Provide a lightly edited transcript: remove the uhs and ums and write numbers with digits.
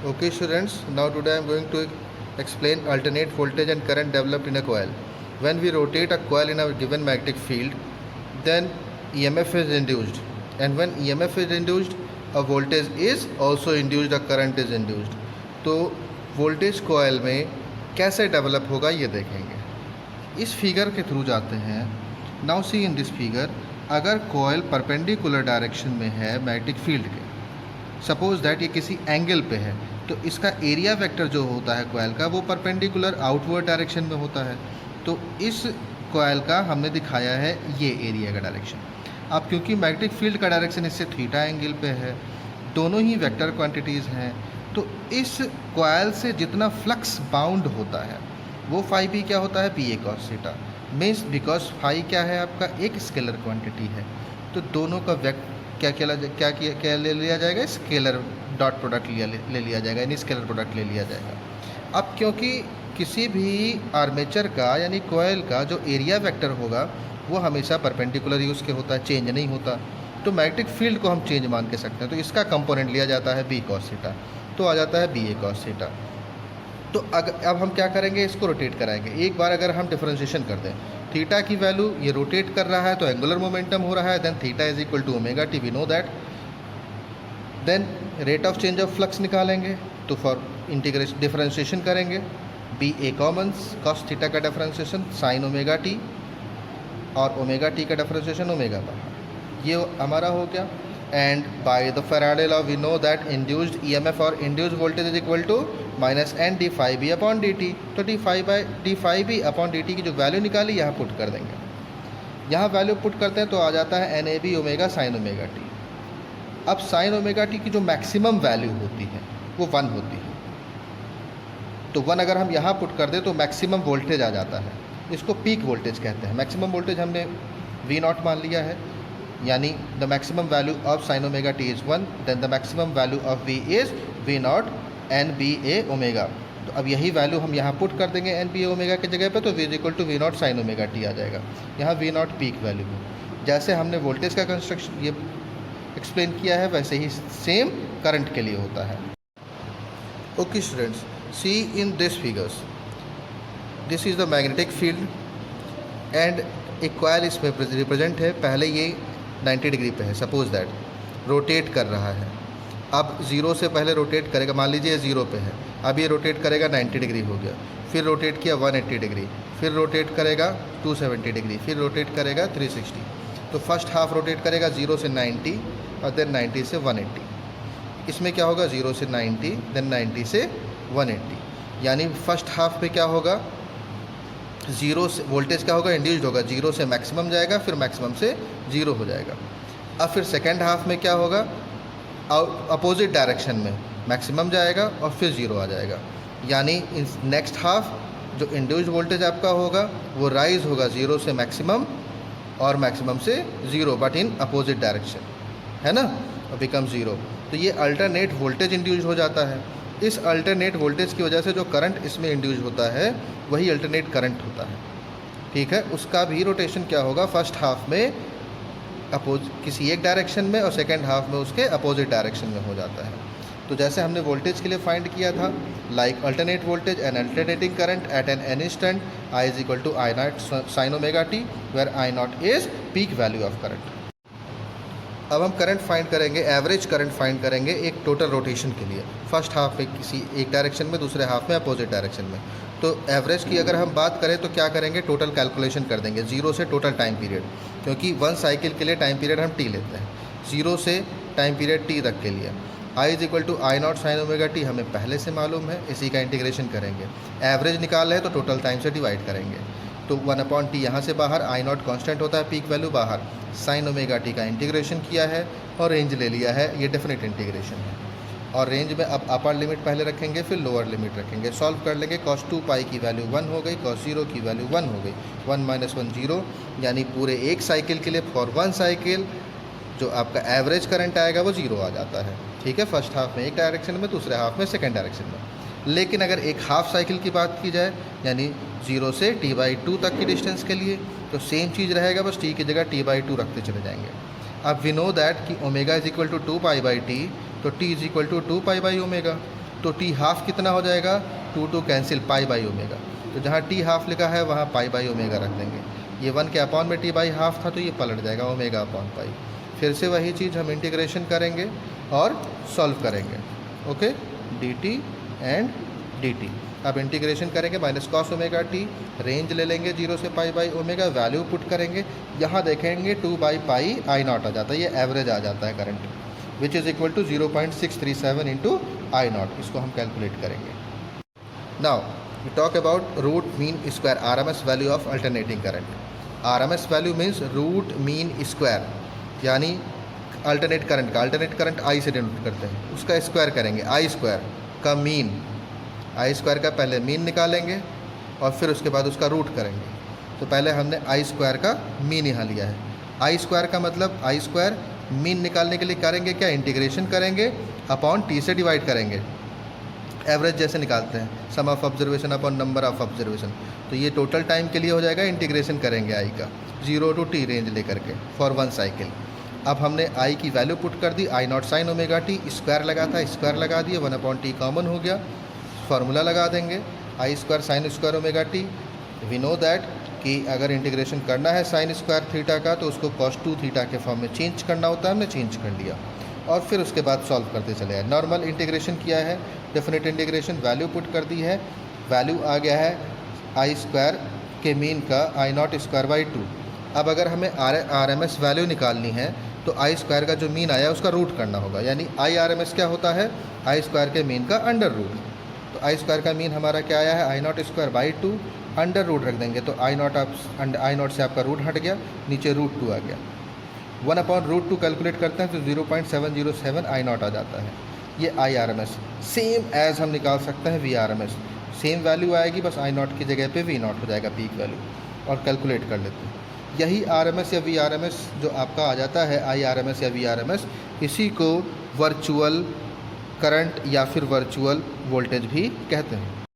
Okay students, now today I am going to explain alternate voltage and current developed in a coil. When we rotate a coil in a given magnetic field, then EMF is induced, and when EMF is induced, a voltage is also induced, a current is induced. तो voltage कोयल में कैसे develop होगा ये देखेंगे। इस figure के through जाते हैं। Now see in this figure, अगर कोयल परपेंडिकुलर डायरेक्शन में है मैग्नेटिक फील्ड के, सपोज दैट ये किसी एंगल पे है, तो इसका एरिया वेक्टर जो होता है कोयल का वो परपेंडिकुलर आउटवर्ड डायरेक्शन में होता है। तो इस कोयल का हमने दिखाया है ये एरिया का डायरेक्शन। अब क्योंकि मैग्नेटिक फील्ड का डायरेक्शन इससे थीटा एंगल पे है, दोनों ही वेक्टर क्वांटिटीज़ हैं, तो इस कोयल से जितना फ्लक्स बाउंड होता है वो फाई भी क्या होता है, P A cos theta. Means because phi क्या है आपका, एक स्केलर क्वांटिटी है, तो दोनों का क्या ले लिया जाएगा, स्केलर डॉट प्रोडक्ट ले लिया जाएगा, यानी स्केलर प्रोडक्ट ले लिया जाएगा। अब क्योंकि किसी भी आर्मेचर का यानी कोयल का जो एरिया वेक्टर होगा वो हमेशा परपेंडिकुलर ही उसके होता है, चेंज नहीं होता, तो मैग्नेटिक फील्ड को हम चेंज मान के सकते हैं। तो इसका कंपोनेंट लिया जाता है बी कॉस थीटा, तो आ जाता है बी ए कॉस थीटा। तो अब हम क्या करेंगे, इसको रोटेट कराएंगे। एक बार अगर हम डिफरेंशिएशन कर दें, थीटा की वैल्यू ये रोटेट कर रहा है तो एंगुलर मोमेंटम हो रहा है, then theta is equal to omega t, we know that. Then rate of change of flux निकालेंगे, तो फॉर इंटीग्रेशन डिफरेंशिएशन करेंगे, B A common cos theta का डिफरेंशिएशन साइन ओमेगा टी, और ओमेगा टी का differentiation omega बाहर, ये हमारा हो गया। And by the Faraday law we know that induced EMF और induced voltage is equal to minus N d phi B upon D T. तो D phi B upon D T की जो value निकाली यहाँ पुट कर देंगे। यहाँ value put करते हैं तो आ जाता है N A B omega sine omega T. अब साइन ओमेगा टी की जो मैक्सिमम वैल्यू होती है वो 1 होती है, तो 1 अगर हम यहाँ पुट कर दें तो मैक्सिमम वोल्टेज आ जाता है। इसको पीक वोल्टेज कहते हैं। मैक्सिमम वोल्टेज हमने वी नॉट मान लिया है, यानी the maximum value of sine omega T is 1, then the maximum value of V is V naught N B A omega. तो अब यही वैल्यू हम यहाँ पुट कर देंगे एन बी ए ओमेगा की जगह पे, तो V is equal to V naught sine omega t आ जाएगा। यहाँ वी नॉट पीक वैल्यू है। जैसे हमने वोल्टेज का कंस्ट्रक्शन ये एक्सप्लेन किया है, वैसे ही सेम करंट के लिए होता है। Okay students, see in this figures, this is the magnetic field and एक कॉइल इसमें रिप्रेजेंट है। पहले ये 90 डिग्री पे है, सपोज दैट रोटेट कर रहा है। अब 0 से पहले रोटेट करेगा, मान लीजिए 0 पे है, अब ये रोटेट करेगा 90 डिग्री हो गया, फिर रोटेट किया 180 डिग्री, फिर रोटेट करेगा 270 डिग्री, फिर रोटेट करेगा 360। तो फर्स्ट हाफ रोटेट करेगा 0 से 90 और देन 90 से 180। इसमें क्या होगा, 0 से 90 देन 90 से 180, यानी फर्स्ट हाफ में क्या होगा, 0 से वोल्टेज क्या होगा, इंड्यूस्ड होगा, 0 से मैक्सिमम जाएगा, फिर मैक्सिमम से 0 हो जाएगा। अब फिर सेकेंड हाफ में क्या होगा, अपोजिट डायरेक्शन में मैक्सिमम जाएगा और फिर 0 आ जाएगा, यानी इन नेक्स्ट हाफ जो इंड्यूस्ड वोल्टेज आपका होगा वो राइज होगा 0 से मैक्सिमम और मैक्सिमम से 0, बट इन अपोजिट डायरेक्शन, है ना, और बिकम 0। तो ये अल्टरनेट वोल्टेज इंड्यूस हो जाता है। इस अल्टरनेट वोल्टेज की वजह से जो करंट इसमें इंड्यूस होता है वही अल्टरनेट करंट होता है, ठीक है। उसका भी रोटेशन क्या होगा, फर्स्ट हाफ में किसी एक डायरेक्शन में और सेकेंड हाफ में उसके अपोजिट डायरेक्शन में हो जाता है। तो जैसे हमने वोल्टेज के लिए फाइंड किया था, like alternate voltage and alternating current at an instant I is equal to I naught sine omega T, where I naught is peak value of current. अब हम करंट फाइंड करेंगे, एवरेज करंट फाइंड करेंगे एक total rotation के लिए, first half में किसी एक डायरेक्शन में, दूसरे हाफ में अपोजिट डायरेक्शन में। तो एवरेज की अगर हम बात करें तो क्या करेंगे, टोटल कैलकुलेशन कर देंगे 0 से टोटल टाइम पीरियड, क्योंकि 1 साइकिल के लिए टाइम पीरियड हम टी लेते हैं, 0 से टाइम पीरियड टी तक के लिए। I is equal to I naught sine omega t हमें पहले से मालूम है, इसी का इंटीग्रेशन करेंगे। एवरेज निकाल है तो टोटल टाइम से डिवाइड करेंगे, तो 1/t यहाँ से बाहर, आई नॉट कॉन्स्टेंट होता है, पीक वैल्यू बाहर, साइन ओमेगा टी का इंटीग्रेशन किया है और रेंज ले लिया है, ये डेफिनेट इंटीग्रेशन है। और रेंज में अब अपर लिमिट पहले रखेंगे, फिर लोअर लिमिट रखेंगे, सॉल्व कर लेंगे। cos 2 पाई की वैल्यू 1 हो गई, cos 0 की वैल्यू 1 हो गई, 1 - 1 0, यानी पूरे एक साइकिल के लिए फॉर 1 साइकिल जो आपका एवरेज करंट आएगा वो 0 आ जाता है, ठीक है। फर्स्ट हाफ में एक डायरेक्शन में, दूसरे हाफ में सेकेंड डायरेक्शन में। लेकिन अगर एक हाफ साइकिल की बात की जाए, यानी 0 से t/2 तक की डिस्टेंस के लिए, तो सेम चीज़ रहेगा, बस t की जगह t/2 रखते चले जाएंगे। अब वी नो दैट कि omega is equal to 2 pi by T, तो t is equal to 2 pi by omega. तो टी हाफ कितना हो जाएगा, 2 कैंसिल पाई बाई ओमेगा। तो जहाँ टी हाफ लिखा है वहाँ पाई बाई ओमेगा रख देंगे। ये 1 के अपॉन में टी बाई हाफ था तो ये पलट जाएगा ओमेगा अपॉन पाई। फिर से वही चीज़ हम इंटीग्रेशन करेंगे और सॉल्व करेंगे। Okay, D T and D T. अब इंटीग्रेशन करेंगे minus cos omega T, range ले लेंगे 0 से पाई बाई ओमेगा, वैल्यू पुट करेंगे, यहाँ देखेंगे 2 बाई पाई आई नॉट आ जाता है, ये एवरेज आ जाता है current, which is equal to 0.637 into I naught. इसको हम कैलकुलेट करेंगे। Now we talk about root mean square, RMS value of alternating current. RMS value means root mean square, यानी अल्टरनेट करंट का, अल्टरनेट करंट आई से denote करते हैं, उसका square करेंगे, आई स्क्वायर का मीन, आई स्क्वायर का पहले मीन निकालेंगे और फिर उसके बाद उसका रूट करेंगे। तो पहले हमने आई स्क्वायर का मीन यहाँ लिया है। आई स्क्वायर का मतलब आई स्क्वायर मीन निकालने के लिए करेंगे क्या, इंटीग्रेशन करेंगे अपॉन टी से डिवाइड करेंगे, एवरेज जैसे निकालते हैं, sum of observation upon number of observation. तो ये टोटल टाइम के लिए हो जाएगा, इंटीग्रेशन करेंगे आई का 0 to t रेंज लेकर के फॉर 1 साइकिल। अब हमने आई की वैल्यू पुट कर दी, I naught sine omega t, square लगा था स्क्वायर लगा दिए, 1 अपॉन टी कॉमन हो गया, फार्मूला लगा देंगे I square sine square omega t. We know that कि अगर इंटीग्रेशन करना है साइन स्क्वायर थीटा का तो उसको कॉस 2 थीटा के फॉर्म में चेंज करना होता है, हमने चेंज कर लिया और फिर उसके बाद सॉल्व करते चले आए। नॉर्मल इंटीग्रेशन किया है, डेफिनेट इंटीग्रेशन, वैल्यू पुट कर दी है, वैल्यू आ गया है आई स्क्वायर के मीन का आई नॉट स्क्वायर बाई 2। अब अगर हमें RMS वैल्यू निकालनी है तो आई स्क्वायर का जो मीन आया उसका रूट करना होगा, यानी RMS क्या होता है, आई स्क्वायर के मीन का अंडर रूट। तो आई स्क्वायर का मीन हमारा क्या आया है, I naught square by 2, under root रख देंगे तो आई नॉट से आपका रूट हट गया, नीचे रूट 2 आ गया, 1 अपॉन रूट 2 कैलकुलेट करते हैं तो 0.707 आई नॉट आ जाता है। ये RMS सेम एज हम निकाल सकते हैं VRMS, सेम वैल्यू आएगी, बस आई नॉट की जगह पे V नॉट हो जाएगा पीक वैल्यू, और कैलकुलेट कर लेते हैं। यही RMS या VRMS जो आपका आ जाता है IRMS या VRMS, इसी को वर्चुअल करंट या फिर वर्चुअल वोल्टेज भी कहते हैं।